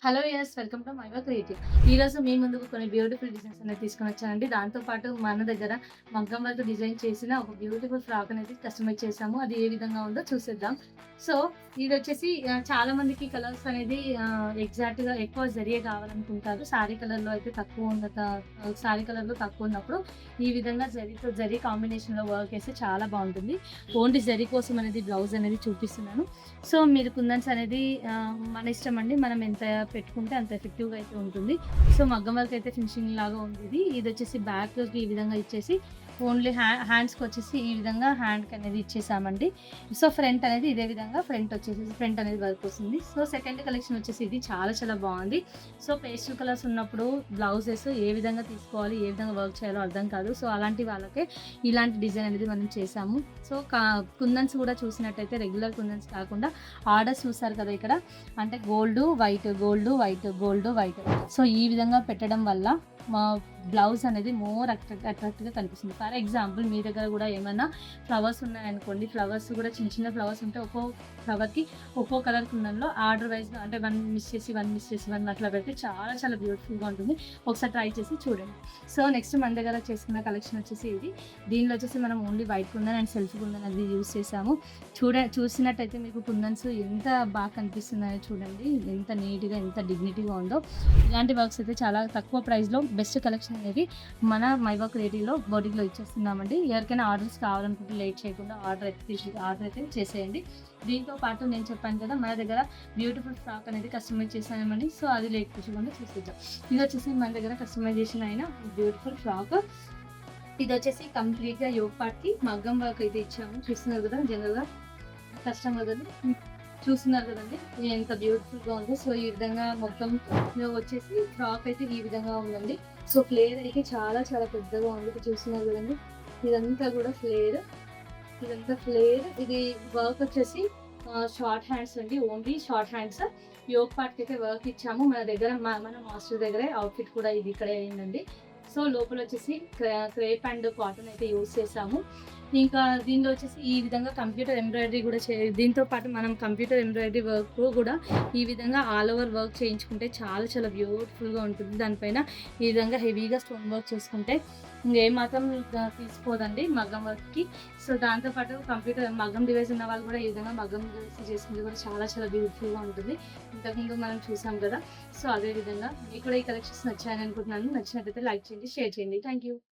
Hello yes welcome to Maiva creative. ఈరోజు మీ ముందుకు కొన్ని బ్యూటిఫుల్ డిజైన్స్ అనేది తీసుకొని వచ్చానండి. దాంతో పాటు మన దగ్గర మగ్గం వర్క్ డిజైన్ చేసిన ఒక బ్యూటిఫుల్ ఫ్రాక్ అనేది కస్టమైజ్ చేసాము. అది ఏ విధంగా ఉందో చూసేద్దాం. సో ఇదొచ్చేసి చాలా మందికి కలర్స్ అనేది ఎగ్జాక్ట్‌గా ఎక్కువ జరియే కావాలనుకుంటారు. సారీ కలర్‌లో అయితే తక్కువ ఉన్నత సారీ కలర్‌లో తక్కువ ఉన్నప్పుడు ఈ విధంగా జరీ కాంబినేషన్‌లో వర్క్ ఏస్తే చాలా బావుంటుంది. ఓన్లీ జరీ కోసం అనేది బ్లౌజ్ అనేది చూపిస్తున్నాను. సో మీరు కుందన్స్ అనేది మన ఇష్టం అండి. మనం ఎంత పెట్టుకుంటే అంత ఎఫెక్టివ్‌గా అయితే ఉంటుంది. సో మగ్గం వర్క్ అయితే ఫినిషింగ్ లాగా ఉంది ఇది. ఇదొచ్చేసి బ్యాక్‌కి ఈ విధంగా ఇచ్చేసి ఓన్లీ హ్యాండ్స్‌కొచ్చేసి ఈ విధంగా హ్యాండ్‌కి అనేది ఇచ్చేసామండి. సో ఫ్రంట్ అనేది ఇదే విధంగా ఫ్రంట్ అనేది వర్క్ వస్తుంది. సో సెకండ్ కలెక్షన్ వచ్చేసి ఇది చాలా చాలా బావుంది. సో పేస్టల్ కలర్స్ ఉన్నప్పుడు బ్లౌజెస్ ఏ విధంగా తీసుకోవాలి, ఏ విధంగా వర్క్ చేయాలో అర్థం కాదు. సో అలాంటి వాళ్ళకే ఇలాంటి డిజైన్ అనేది మనం చేసాము. సో కుందన్స్ కూడా చూసినట్టయితే రెగ్యులర్ కుందన్స్ కాకుండా ఆర్డర్స్ చూసారు కదా ఇక్కడ. అంటే gold, white, gold, white, gold, white. So ఈ విధంగా పెట్టడం వల్ల మా బ్లౌజ్ అనేది మోర్ అట్రాక్టివ్‌గా కనిపిస్తుంది. ఫర్ ఎగ్జాంపుల్ మీ దగ్గర కూడా ఏమన్నా ఫ్లవర్స్ ఉన్నాయనుకోండి. ఫ్లవర్స్ కూడా చిన్న చిన్న ఫ్లవర్స్ ఉంటే ఒక్కో ఫ్లవర్‌కి ఒక్కో కలర్ కుందన్‌లో ఆర్డర్ వైస్‌గా అంటే 1 మిస్ చేసి, 1 మిస్ చేసి, 1 అట్లా పెడితే చాలా చాలా బ్యూటిఫుల్‌గా ఉంటుంది. ఒకసారి ట్రై చేసి చూడండి. సో నెక్స్ట్ మన దగ్గర చేసుకున్న కలెక్షన్ వచ్చేసి ఇది. దీనిలో వచ్చేసి మనం only white kundan and self kundan అది యూజ్ చేసాము. చూసినట్టయితే మీకు కుందన్స్ ఎంత బాగా కనిపిస్తున్నాయో చూడండి. ఎంత నీట్‌గా, ఎంత డిగ్నిటీగా ఉందో. ఇలాంటి వర్క్స్ అయితే చాలా తక్కువ ప్రైస్‌లో బెస్ట్ కలెక్షన్ అనేది మన మైవా క్రియేటివ్‌లో బోటిక్‌లో ఇచ్చేస్తున్నామండి. ఎవరికైనా ఆర్డర్స్ కావాలనుకుంటే లేట్ చేయకుండా ఆర్డర్ అయితే చేసేయండి. దీంతో పాటు నేను చెప్పాను కదా మన దగ్గర బ్యూటిఫుల్ ఫ్రాక్ అనేది కస్టమైజ్ చేసామండి. సో అది లేట్ చేయకుండా చూసేద్దాం. ఇది వచ్చేసి మన దగ్గర కస్టమైజేషన్ అయిన బ్యూటిఫుల్ ఫ్రాక్. ఇదొచ్చేసి కంప్లీట్‌గా యోగ్ పార్ట్‌కి మగ్గం వర్క్ అయితే ఇచ్చాము. చూస్తున్నారు కదా జనరల్‌గా కష్టం కదండీ! చూస్తున్నారు కదండీ! ఎంత బ్యూటిఫుల్‌గా ఉందో. సో ఈ విధంగా మొత్తం వచ్చేసి ఫ్రాక్ అయితే ఈ విధంగా ఉందండి. సో ఫ్లేర్ అయితే చాలా చాలా పెద్దగా ఉంది. ఇక్కడ చూస్తున్నారు కదండీ! ఇదంతా కూడా ఫ్లేర్. ఇదంతా ఫ్లేర్. ఇది వర్క్ వచ్చేసి షార్ట్ హ్యాండ్స్ అండి. Only short hands. యోగ్ పార్ట్‌కి అయితే వర్క్ ఇచ్చాము. మన దగ్గర మన మాస్టర్ దగ్గరే అవుట్‌ఫిట్ కూడా ఇది ఇక్కడే అయిందండి. సో లోపల వచ్చేసి క్రేప్ అండ్ కాటన్ అయితే యూజ్ చేసాము. ఇంకా దీనిలో వచ్చేసి ఈ విధంగా కంప్యూటర్ ఎంబ్రాయిడరీ కూడా దీంతో పాటు మనం కంప్యూటర్ ఎంబ్రాయిడరీ వర్క్ కూడా ఈ విధంగా ఆల్ ఓవర్ వర్క్ చేయించుకుంటే చాలా చాలా బ్యూటిఫుల్‌గా ఉంటుంది. దానిపైన ఈ విధంగా హెవీగా స్టోన్ వర్క్ చేసుకుంటే ఏమాత్రం తీసిపోదండి మగ్గం వర్క్‌కి. సో దాంతో పాటు మగ్గం డివైస్ ఉన్న వాళ్ళు కూడా ఈ విధంగా మగ్గం డివైస్ చేసుకుంటే కూడా చాలా చాలా బ్యూటిఫుల్‌గా ఉంటుంది. ఇంతకుముందు మనం చూసాం కదా! సో అదే విధంగా మీకు కూడా ఈ కలెక్షన్స్ నచ్చాయని అనుకుంటున్నాను. నచ్చినట్లయితే లైక్ చేయండి, షేర్ చేయండి. Thank you.